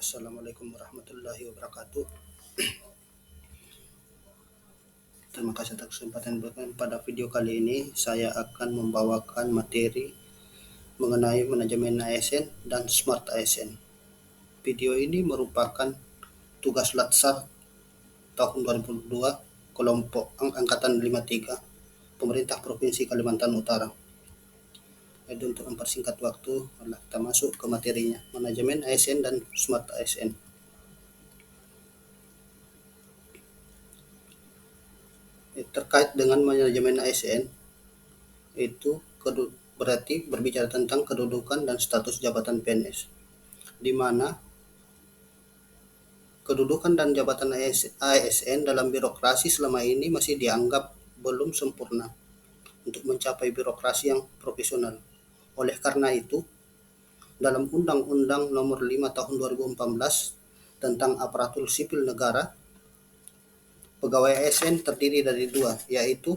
Assalamualaikum warahmatullahi wabarakatuh. Terima kasih atas kesempatan pada video kali ini. Saya akan membawakan materi mengenai manajemen ASN dan Smart ASN. Video ini merupakan tugas Latsar tahun 2002 kelompok angkatan 53 Pemerintah Provinsi Kalimantan Utara. Jadi untuk mempersingkat waktu, kita masuk ke materinya, manajemen ASN dan Smart ASN. Terkait dengan manajemen ASN, itu berarti berbicara tentang kedudukan dan status jabatan PNS, di mana kedudukan dan jabatan ASN dalam birokrasi selama ini masih dianggap belum sempurna untuk mencapai birokrasi yang profesional. Oleh karena itu, dalam Undang-Undang Nomor 5 Tahun 2014 tentang Aparatur Sipil Negara, pegawai ASN terdiri dari dua, yaitu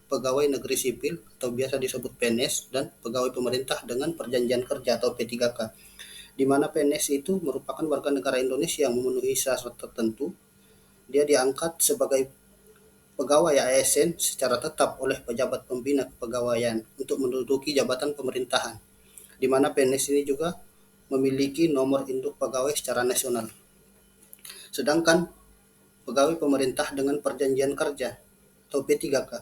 pegawai negeri sipil atau biasa disebut PNS dan pegawai pemerintah dengan perjanjian kerja atau P3K, di mana PNS itu merupakan warga negara Indonesia yang memenuhi syarat tertentu. Dia diangkat sebagai pegawai ASN secara tetap oleh pejabat pembina kepegawaian untuk menduduki jabatan pemerintahan, di mana PNS ini juga memiliki nomor induk pegawai secara nasional. Sedangkan pegawai pemerintah dengan perjanjian kerja atau P3K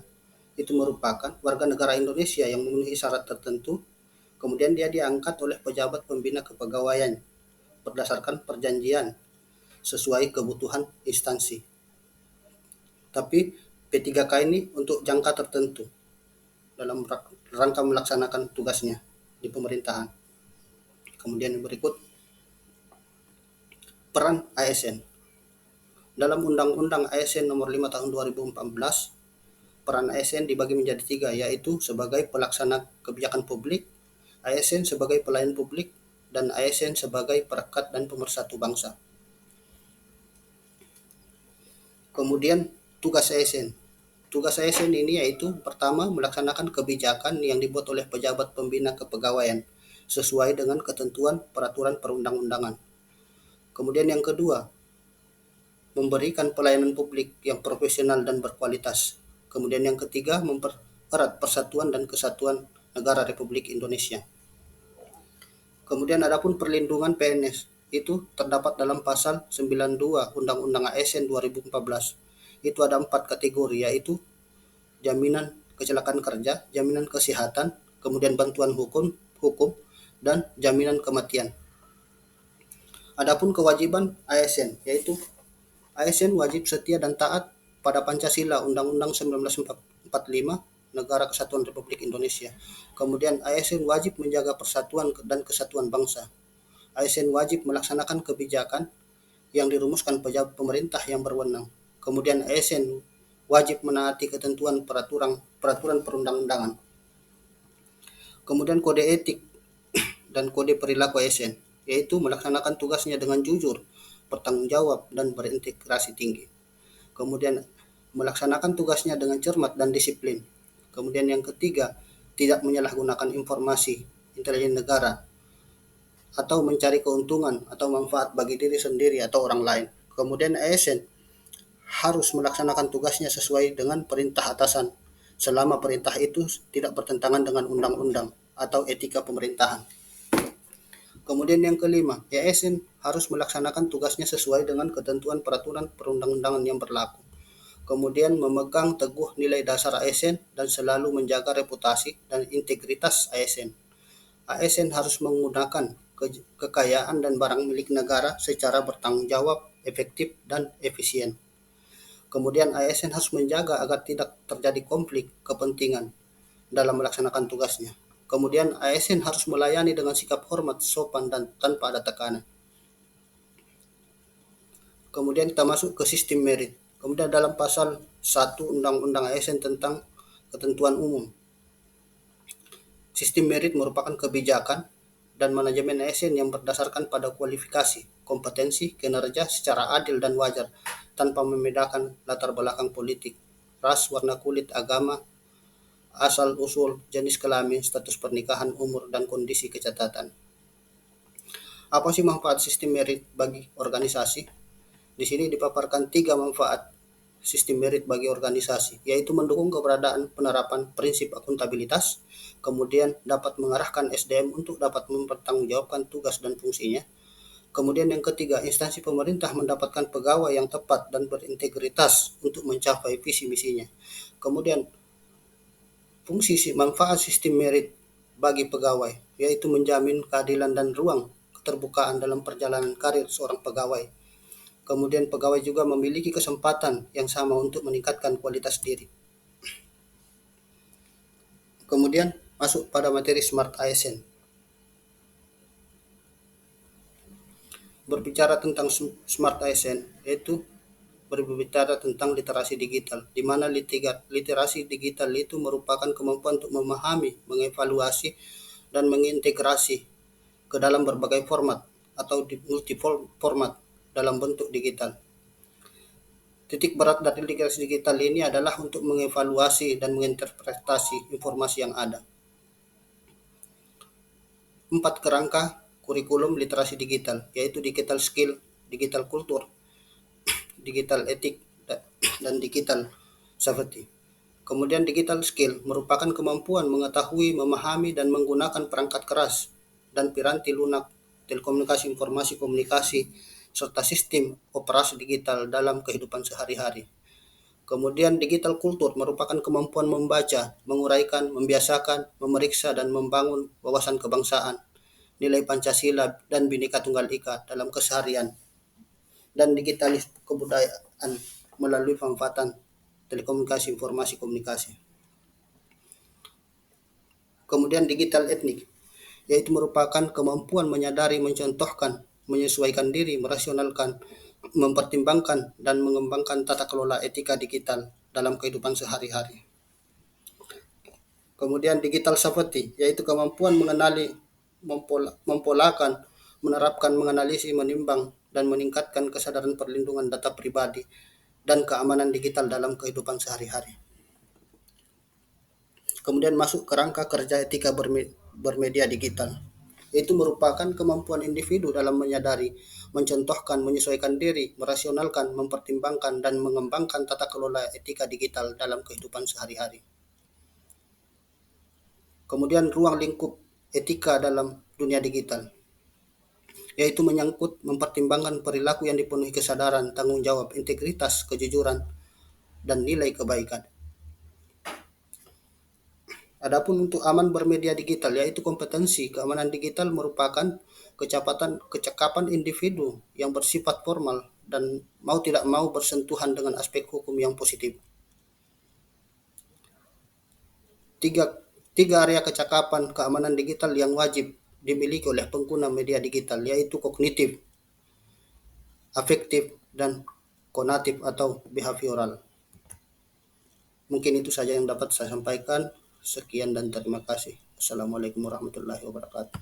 itu merupakan warga negara Indonesia yang memenuhi syarat tertentu, kemudian dia diangkat oleh pejabat pembina kepegawaian berdasarkan perjanjian sesuai kebutuhan instansi. Tapi P3K ini untuk jangka tertentu dalam rangka melaksanakan tugasnya di pemerintahan. Kemudian yang berikut, peran ASN. Dalam Undang-Undang ASN Nomor 5 Tahun 2014, peran ASN dibagi menjadi tiga, yaitu sebagai pelaksana kebijakan publik, ASN sebagai pelayan publik, dan ASN sebagai perekat dan pemersatu bangsa. Kemudian tugas ASN. Tugas ASN ini yaitu pertama, melaksanakan kebijakan yang dibuat oleh pejabat pembina kepegawaian sesuai dengan ketentuan peraturan perundang-undangan. Kemudian yang kedua, memberikan pelayanan publik yang profesional dan berkualitas. Kemudian yang ketiga, mempererat persatuan dan kesatuan negara Republik Indonesia. Kemudian adapun perlindungan PNS itu terdapat dalam pasal 92 Undang-Undang ASN 2014. Itu ada 4 kategori, yaitu jaminan kecelakaan kerja, jaminan kesehatan, kemudian bantuan hukum, dan jaminan kematian. Adapun kewajiban ASN, yaitu ASN wajib setia dan taat pada Pancasila Undang-Undang 1945 Negara Kesatuan Republik Indonesia. Kemudian ASN wajib menjaga persatuan dan kesatuan bangsa. ASN wajib melaksanakan kebijakan yang dirumuskan pejabat pemerintah yang berwenang. Kemudian ASN wajib menaati ketentuan peraturan perundang-undangan. Kemudian kode etik dan kode perilaku ASN, yaitu melaksanakan tugasnya dengan jujur, bertanggung jawab, dan berintegrasi tinggi. Kemudian melaksanakan tugasnya dengan cermat dan disiplin. Kemudian yang ketiga, tidak menyalahgunakan informasi intelijen negara atau mencari keuntungan atau manfaat bagi diri sendiri atau orang lain. Kemudian ASN harus melaksanakan tugasnya sesuai dengan perintah atasan selama perintah itu tidak bertentangan dengan undang-undang atau etika pemerintahan. Kemudian yang kelima, ASN harus melaksanakan tugasnya sesuai dengan ketentuan peraturan perundang-undangan yang berlaku. Kemudian memegang teguh nilai dasar ASN dan selalu menjaga reputasi dan integritas ASN. ASN harus menggunakan kekayaan dan barang milik negara secara bertanggung jawab, efektif, dan efisien. Kemudian ASN harus menjaga agar tidak terjadi konflik kepentingan dalam melaksanakan tugasnya. Kemudian ASN harus melayani dengan sikap hormat, sopan, dan tanpa ada tekanan. Kemudian kita masuk ke sistem merit. Kemudian dalam pasal 1 Undang-Undang ASN tentang ketentuan umum, sistem merit merupakan kebijakan dan manajemen ASN yang berdasarkan pada kualifikasi, kompetensi, kinerja secara adil dan wajar, tanpa membedakan latar belakang politik, ras, warna kulit, agama, asal-usul, jenis kelamin, status pernikahan, umur, dan kondisi kecacatan. Apa sih manfaat sistem merit bagi organisasi? Di sini dipaparkan 3 manfaat sistem merit bagi organisasi, yaitu mendukung keberadaan penerapan prinsip akuntabilitas, kemudian dapat mengarahkan SDM untuk dapat mempertanggungjawabkan tugas dan fungsinya. Kemudian yang ketiga, instansi pemerintah mendapatkan pegawai yang tepat dan berintegritas untuk mencapai visi misinya. Kemudian fungsi manfaat sistem merit bagi pegawai, yaitu menjamin keadilan dan ruang keterbukaan dalam perjalanan karir seorang pegawai. Kemudian pegawai juga memiliki kesempatan yang sama untuk meningkatkan kualitas diri. Kemudian masuk pada materi Smart ASN. Berbicara tentang Smart ASN, yaitu berbicara tentang literasi digital, di mana literasi digital itu merupakan kemampuan untuk memahami, mengevaluasi, dan mengintegrasi ke dalam berbagai format atau di multi format dalam bentuk digital. Titik berat dari literasi digital ini adalah untuk mengevaluasi dan menginterpretasi informasi yang ada. 4 kerangka kurikulum literasi digital, yaitu digital skill, digital kultur, digital etik, dan digital safety. Kemudian digital skill merupakan kemampuan mengetahui, memahami, dan menggunakan perangkat keras dan piranti lunak, telekomunikasi, informasi komunikasi, serta sistem operasi digital dalam kehidupan sehari-hari. Kemudian digital kultur merupakan kemampuan membaca, menguraikan, membiasakan, memeriksa, dan membangun wawasan kebangsaan, nilai Pancasila, dan Bhinneka Tunggal Ika dalam keseharian. Dan digitalis kebudayaan melalui pemanfaatan telekomunikasi, informasi komunikasi. Kemudian digital etnik, yaitu merupakan kemampuan menyadari, mencontohkan, menyesuaikan diri, merasionalkan, mempertimbangkan, dan mengembangkan tata kelola etika digital dalam kehidupan sehari-hari. Kemudian digital safety, yaitu kemampuan mengenali, mempolakan, menerapkan, menganalisis, menimbang, dan meningkatkan kesadaran perlindungan data pribadi dan keamanan digital dalam kehidupan sehari-hari. Kemudian masuk kerangka kerja etika bermedia digital, yaitu merupakan kemampuan individu dalam menyadari, mencontohkan, menyesuaikan diri, merasionalkan, mempertimbangkan, dan mengembangkan tata kelola etika digital dalam kehidupan sehari-hari. Kemudian ruang lingkup etika dalam dunia digital, yaitu menyangkut mempertimbangkan perilaku yang dipenuhi kesadaran, tanggung jawab, integritas, kejujuran, dan nilai kebaikan. Adapun untuk aman bermedia digital, yaitu kompetensi keamanan digital merupakan kecakapan individu yang bersifat formal dan mau tidak mau bersentuhan dengan aspek hukum yang positif. Tiga area kecakapan keamanan digital yang wajib dimiliki oleh pengguna media digital, yaitu kognitif, afektif, dan konatif atau behavioral. Mungkin itu saja yang dapat saya sampaikan. Sekian dan terima kasih. Assalamualaikum warahmatullahi wabarakatuh.